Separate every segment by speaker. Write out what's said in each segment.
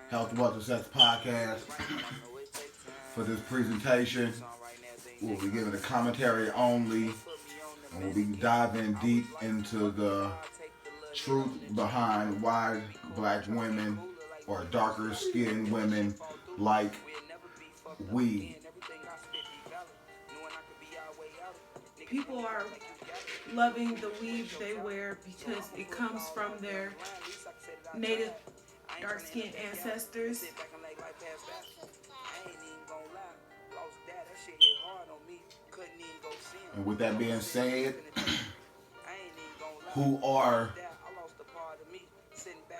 Speaker 1: Health, Wealth, and Sex podcast. For this presentation, we'll be giving a commentary only, and we'll be diving deep into the truth behind why black women or darker skinned women like weed.
Speaker 2: People are loving the weave they wear because it comes from their native dark skinned ancestors.
Speaker 1: And with that being said, who are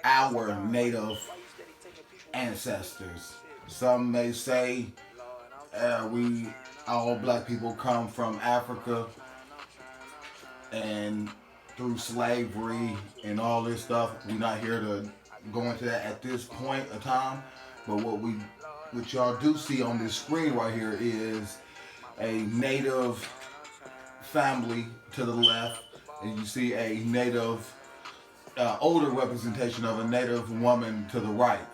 Speaker 1: our native ancestors? Some may say we all black people come from Africa and through slavery and all this stuff. We're not here to go into that at this point of time. But what y'all do see on this screen right here is a native family to the left, and you see a native, older representation of a native woman to the right.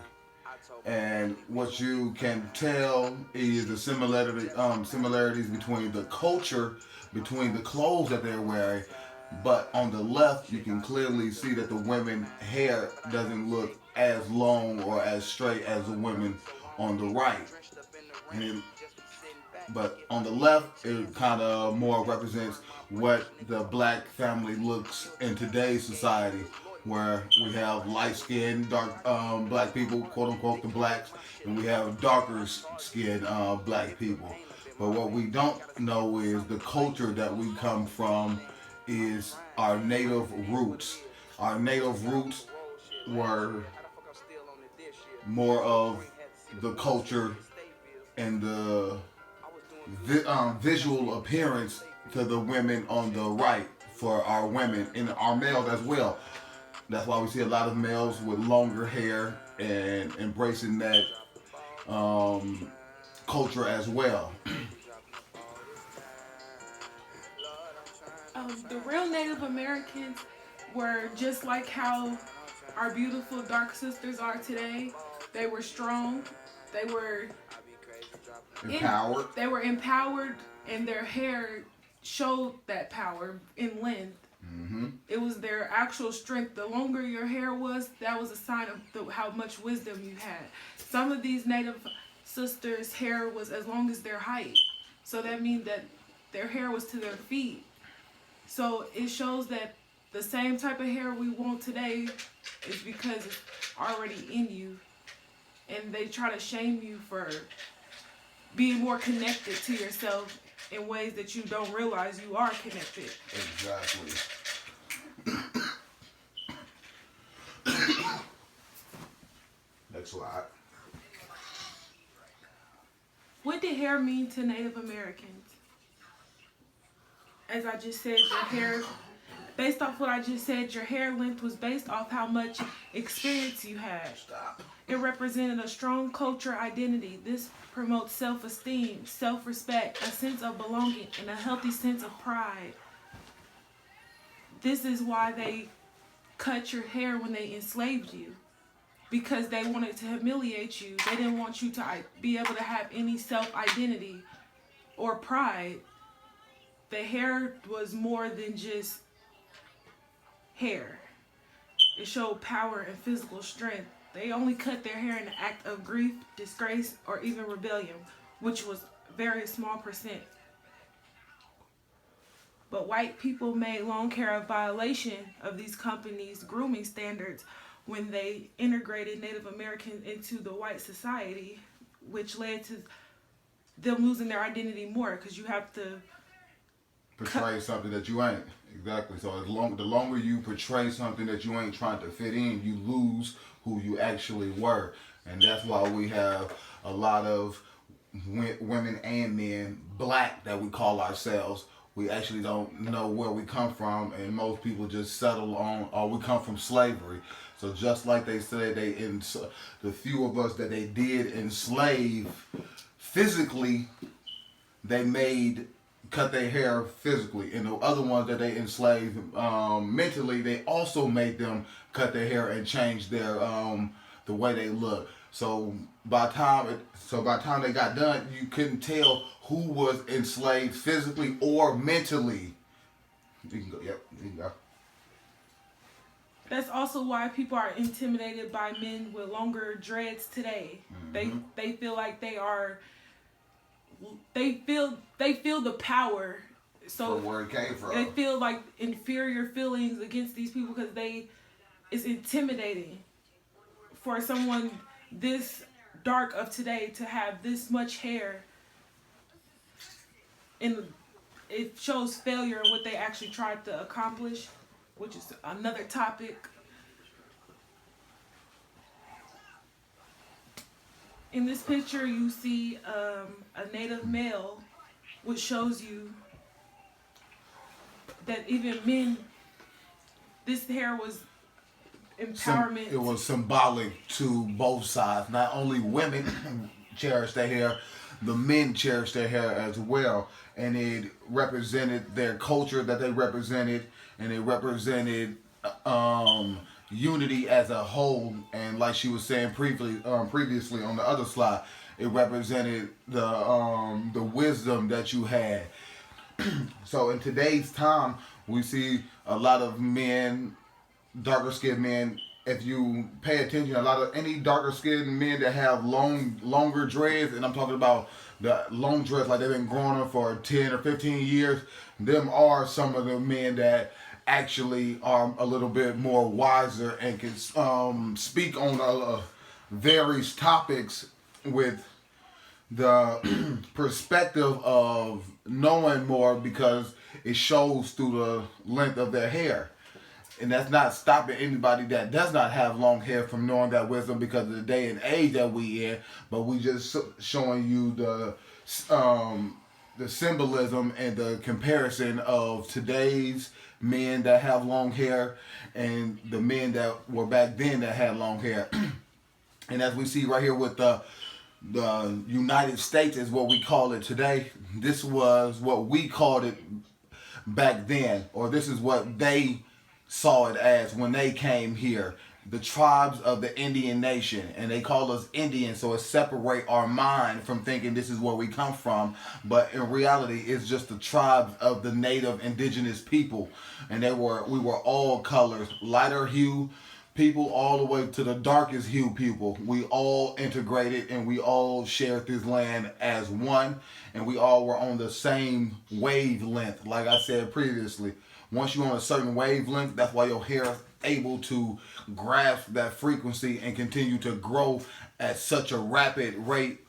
Speaker 1: And what you can tell is the similarities between the culture, between the clothes that they're wearing. But on the left, you can clearly see that the women's hair doesn't look as long or as straight as the women on the right. But on the left, it kind of more represents what the black family looks in today's society, where we have light-skinned, dark black people, quote-unquote the blacks, and we have darker skinned black people. But what we don't know is the culture that we come from is our native roots. Our native roots were more of the culture and the visual appearance to the women on the right for our women and our males as well. That's why we see a lot of males with longer hair and embracing that culture as well.
Speaker 2: The real Native Americans were just like how our beautiful dark sisters are today. They were strong. They were
Speaker 1: Empowered.
Speaker 2: They were empowered, and their hair showed that power in length.
Speaker 1: Mm-hmm.
Speaker 2: It was their actual strength. The longer your hair was, that was a sign of how much wisdom you had. Some of these Native sisters' hair was as long as their height. So that means that their hair was to their feet. So it shows that the same type of hair we want today is because it's already in you. And they try to shame you for being more connected to yourself in ways that you don't realize you are connected.
Speaker 1: Exactly. Next slide.
Speaker 2: What did hair mean to Native Americans? As I just said, your hair, based off what I just said, your hair length was based off how much experience you had.
Speaker 1: Stop.
Speaker 2: It represented a strong culture identity. This promotes self-esteem, self-respect, a sense of belonging, and a healthy sense of pride. This is why they cut your hair when they enslaved you. Because they wanted to humiliate you. They didn't want you to be able to have any self-identity or pride. The hair was more than just hair. It showed power and physical strength. They only cut their hair in the act of grief, disgrace, or even rebellion, which was a very small percent. But white people made long hair a violation of these companies' grooming standards when they integrated Native Americans into the white society, which led to them losing their identity more, because you have to
Speaker 1: portray something that you ain't. Exactly. So the longer you portray something that you ain't trying to fit in, you lose who you actually were. And that's why we have a lot of women and men, black, that we call ourselves. We actually don't know where we come from, and most people just settle on, oh, we come from slavery. So just like they said, the few of us that they did enslave physically, they cut their hair physically, and the other ones that they enslaved mentally, they also made them cut their hair and change their the way they look. So by the time they got done, you couldn't tell who was enslaved physically or mentally. You can go. Yep, you can go.
Speaker 2: That's also why people are intimidated by men with longer dreads today. They feel like they feel the power. So
Speaker 1: From where it came from.
Speaker 2: they feel like inferior feelings against these people because it's intimidating for someone this dark of today to have this much hair, and it shows failure in what they actually tried to accomplish, which is another topic. In this picture, you see a native male, which shows you that even men, this hair was empowerment.
Speaker 1: It was symbolic to both sides. Not only women cherish their hair, the men cherish their hair as well. And it represented their culture that they represented, and it represented unity as a whole. And like she was saying previously on the other slide, it represented the wisdom that you had. So in today's time, we see a lot of men, darker skinned men. If you pay attention, a lot of any darker skinned men that have longer dreads, and I'm talking about the long dreads like they've been growing them for 10 or 15 years, them are some of the men that actually are a little bit more wiser and can speak on various topics with the perspective of knowing more, because it shows through the length of their hair. And that's not stopping anybody that does not have long hair from knowing that wisdom because of the day and age that we in. But we just showing you the symbolism and the comparison of today's men that have long hair and the men that were back then that had long hair. And as we see right here with the United States is what we call it today. This was what we called it back then, or this is what they saw it as when they came here. The tribes of the Indian nation, and they call us Indians, so it separate our mind from thinking this is where we come from. But in reality, it's just the tribes of the native indigenous people, and we were all colors, lighter hue people all the way to the darkest hue people. We all integrated and we all shared this land as one, and we all were on the same wavelength. Like I said previously, once you're on a certain wavelength, that's why your hair is able to grasp that frequency and continue to grow at such a rapid rate,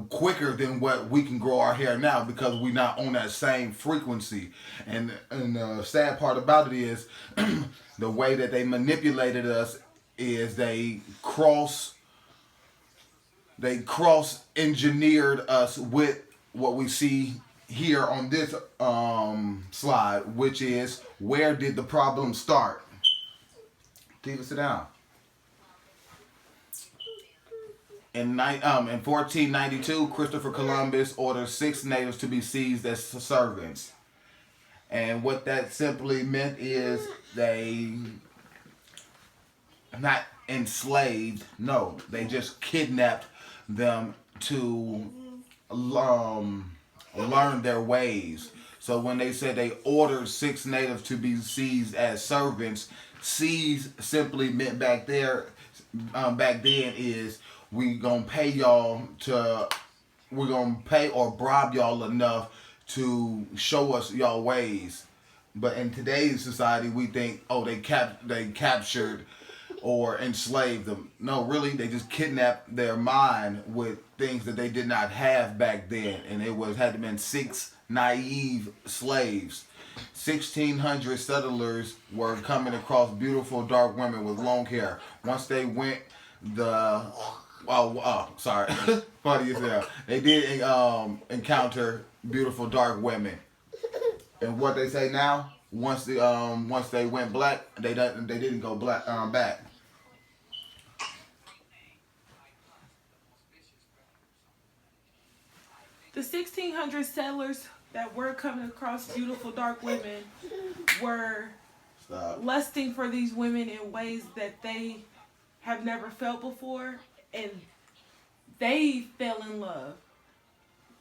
Speaker 1: quicker than what we can grow our hair now, because we're not on that same frequency. And the sad part about it is the way that they manipulated us is they cross engineered us with what we see here on this slide, which is, where did the problem start? Steve, sit down. In 1492, Christopher Columbus ordered 6 natives to be seized as servants. And what that simply meant is they not enslaved, no, they just kidnapped them to learn their ways. So when they said they ordered 6 natives to be seized as servants, seized simply meant back then is, we're gonna pay or bribe y'all enough to show us y'all ways. But in today's society, we think, oh, they captured or enslaved them. No, really, they just kidnapped their mind with things that they did not have back then, and it had to been 6 naive slaves. 1,600 settlers were coming across beautiful dark women with long hair. Once they went sorry, funny as hell. They did encounter beautiful dark women, and what they say now, once they went black, they didn't go black back.
Speaker 2: The 1,600 settlers that were coming across beautiful dark women were lusting for these women in ways that they have never felt before, and they fell in love.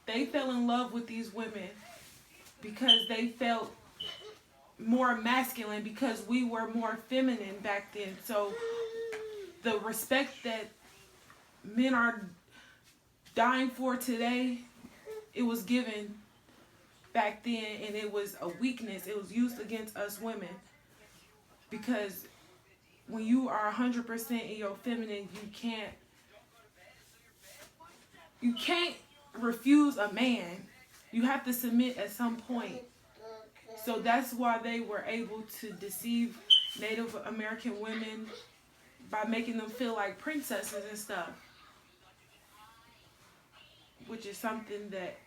Speaker 2: They fell in love with these women because they felt more masculine, because we were more feminine back then. So the respect that men are dying for today, it was given back then, and it was a weakness. It was used against us women, because when you are 100% in your feminine, you can't refuse a man. You have to submit at some point. So that's why they were able to deceive Native American women by making them feel like princesses and stuff, which is something that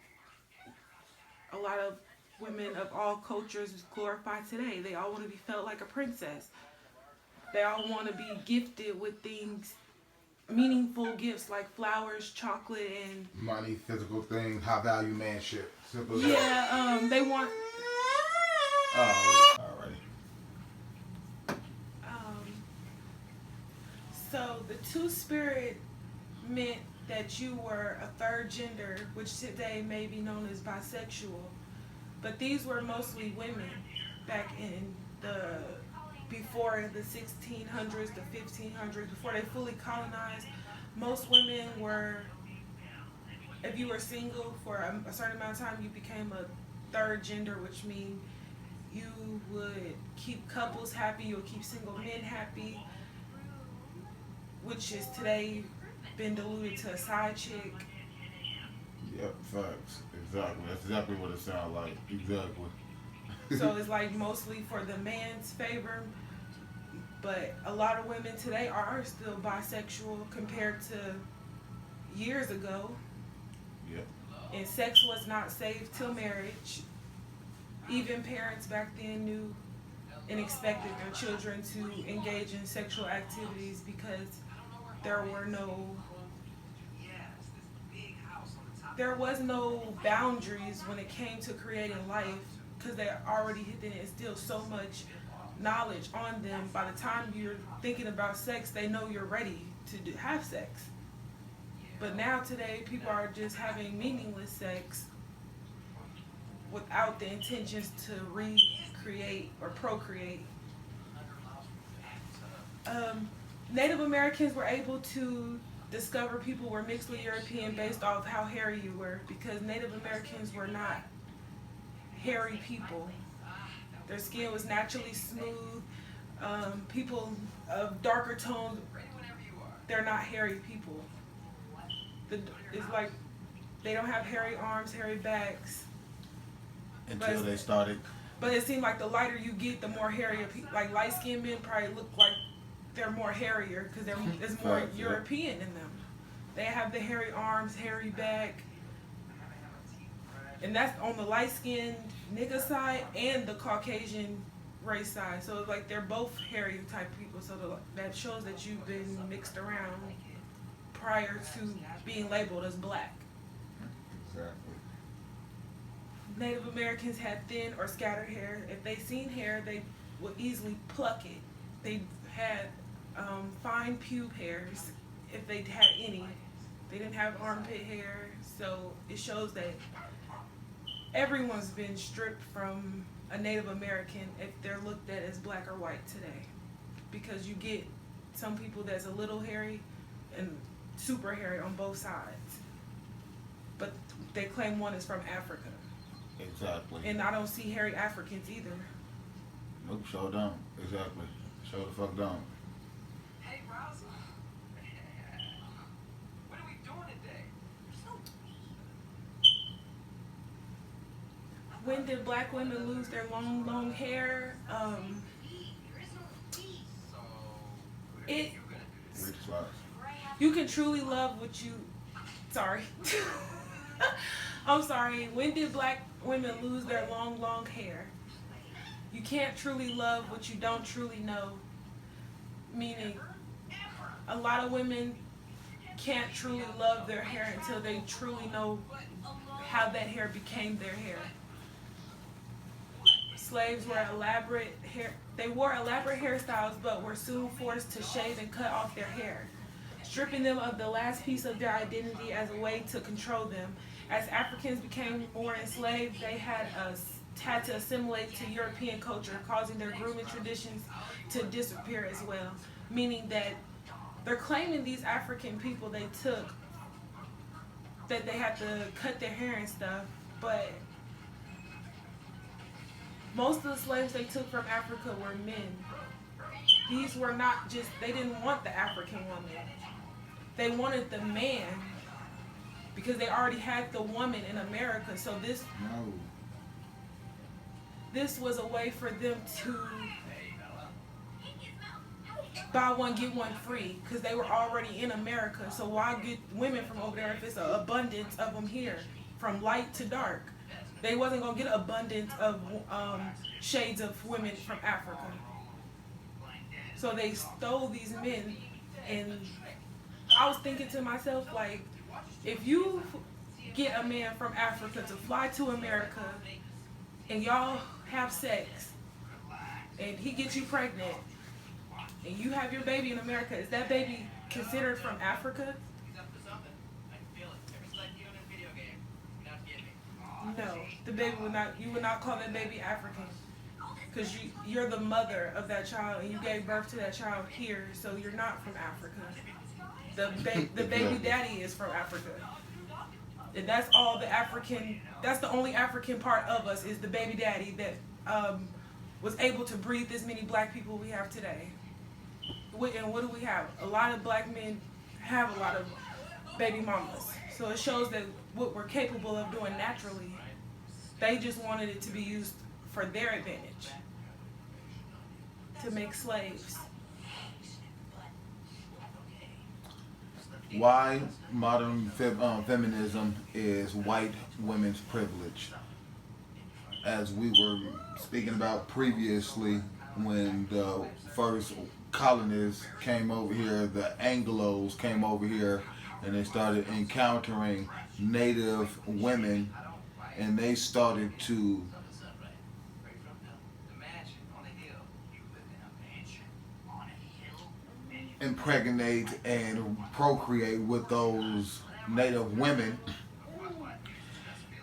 Speaker 2: a lot of women of all cultures glorify today. They all want to be felt like a princess. They all want to be gifted with things, meaningful gifts like flowers, chocolate, and
Speaker 1: money, physical things, high value man shit. Simple as that.
Speaker 2: yeah, they want.
Speaker 1: Alrighty.
Speaker 2: So the two-spirit meant that you were a third gender, which today may be known as bisexual. But these were mostly women back in before the 1600s, the 1500s, before they fully colonized. Most women were, if you were single for a certain amount of time, you became a third gender, which means you would keep couples happy, you'll keep single men happy, which is today been diluted to a side chick.
Speaker 1: Yep, facts. Exactly. That's exactly what it sounds like. Exactly.
Speaker 2: So it's like mostly for the man's favor, but a lot of women today are still bisexual compared to years ago.
Speaker 1: Yep.
Speaker 2: And sex was not safe till marriage. Even parents back then knew and expected their children to engage in sexual activities because there was no boundaries when it came to creating life, because they already had instilled so much knowledge on them. By the time you're thinking about sex, they know you're ready to have sex. But now today, people are just having meaningless sex without the intentions to recreate or procreate. Native Americans were able to discover people were mixedly European based off how hairy you were, because Native Americans were not hairy people. Their skin was naturally smooth. People of darker tones, they're not hairy people. It's like they don't have hairy arms, hairy backs.
Speaker 1: Until they started.
Speaker 2: But it seemed like the lighter you get, the more hairier people. Like light-skinned men probably look like they're more hairier because there's more European in them. They have the hairy arms, hairy back. And that's on the light-skinned nigga side and the Caucasian race side. So it's like they're both hairy type people. So that shows that you've been mixed around prior to being labeled as black.
Speaker 1: Exactly.
Speaker 2: Native Americans had thin or scattered hair. If they seen hair, they would easily pluck it. They had fine pube hairs, if they had any. They didn't have armpit hair, so it shows that everyone's been stripped from a Native American if they're looked at as black or white today. Because you get some people that's a little hairy and super hairy on both sides. But they claim one is from Africa.
Speaker 1: Exactly.
Speaker 2: And I don't see hairy Africans either.
Speaker 1: Nope, show don't. Exactly. Show the fuck don't.
Speaker 3: Hey, Rosa. What are we doing today?
Speaker 2: When did black women lose their long hair? You can truly love what you. Sorry. I'm sorry. When did black women lose their long hair? You can't truly love what you don't truly know. Meaning, a lot of women can't truly love their hair until they truly know how that hair became their hair. slaves were elaborate hair. They wore elaborate hairstyles, but were soon forced to shave and cut off their hair, stripping them of the last piece of their identity as a way to control them. As Africans became more enslaved, they had to assimilate to European culture, causing their grooming traditions to disappear as well. Meaning that they're claiming these African people they took, that they had to cut their hair and stuff, but most of the slaves they took from Africa were men. These were not just, they didn't want the African woman. They wanted the man because they already had the woman in America. So this was a way for them to buy one, get one free, because they were already in America. So why get women from over there if it's an abundance of them here, from light to dark? They wasn't going to get abundance of shades of women from Africa. So they stole these men, and I was thinking to myself, like, if you get a man from Africa to fly to America, and y'all have sex, and he gets you pregnant, and you have your baby in America, is that baby considered from Africa? No, the baby would not. You would not call that baby African, because you're the mother of that child, and you gave birth to that child here, so you're not from Africa. The baby daddy is from Africa, and that's all the African. That's the only African part of us, is the baby daddy that was able to breed this many black people we have today. And what do we have? A lot of black men have a lot of baby mamas. So it shows that what we're capable of doing naturally, they just wanted it to be used for their advantage, to make slaves.
Speaker 1: Why modern feminism is white women's privilege. As we were speaking about previously, when the first colonists came over here, the Anglos came over here, and they started encountering native women, and they started to impregnate and procreate with those native women,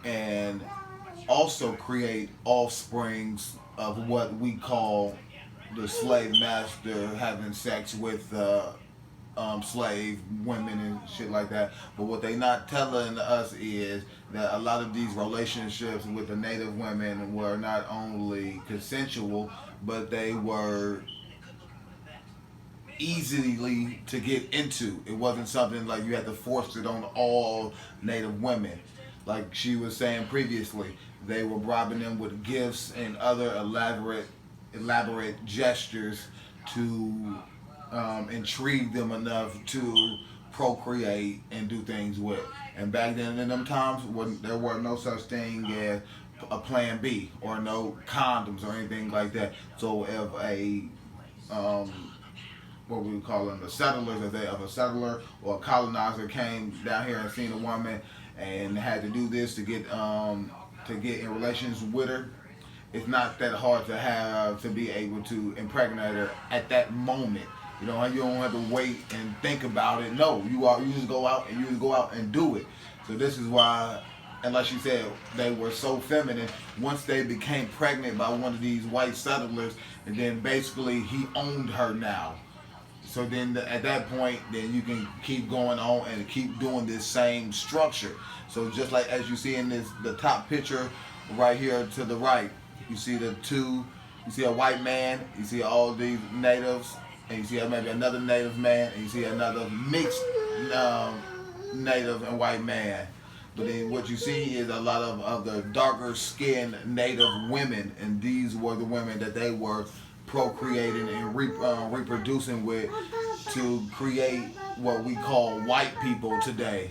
Speaker 1: and also create offsprings of what we call the slave master having sex with slave women and shit like that. But what they not telling us is that a lot of these relationships with the native women were not only consensual, but they were easily to get into. It wasn't something like you had to force it on all native women. Like she was saying previously, they were bribing them with gifts and other elaborate gestures to intrigue them enough to procreate and do things with. And back then in them times, when there were no such thing as a plan B or no condoms or anything like that. So if a what we call them, the settlers, if a settler or a colonizer came down here and seen a woman and had to do this to get in relations with her, it's not that hard to be able to impregnate her at that moment. You don't have to wait and think about it. No, you just go out and do it. So this is why, and like she said, they were so feminine. Once they became pregnant by one of these white settlers, and then basically he owned her now. So then at that point, then you can keep going on and keep doing this same structure. So just like as you see in the top picture right here to the right, you see you see a white man, you see all these natives, and you see maybe another native man, and you see another mixed native and white man. But then what you see is a lot of the darker skinned native women, and these were the women that they were procreating and reproducing with to create what we call white people today.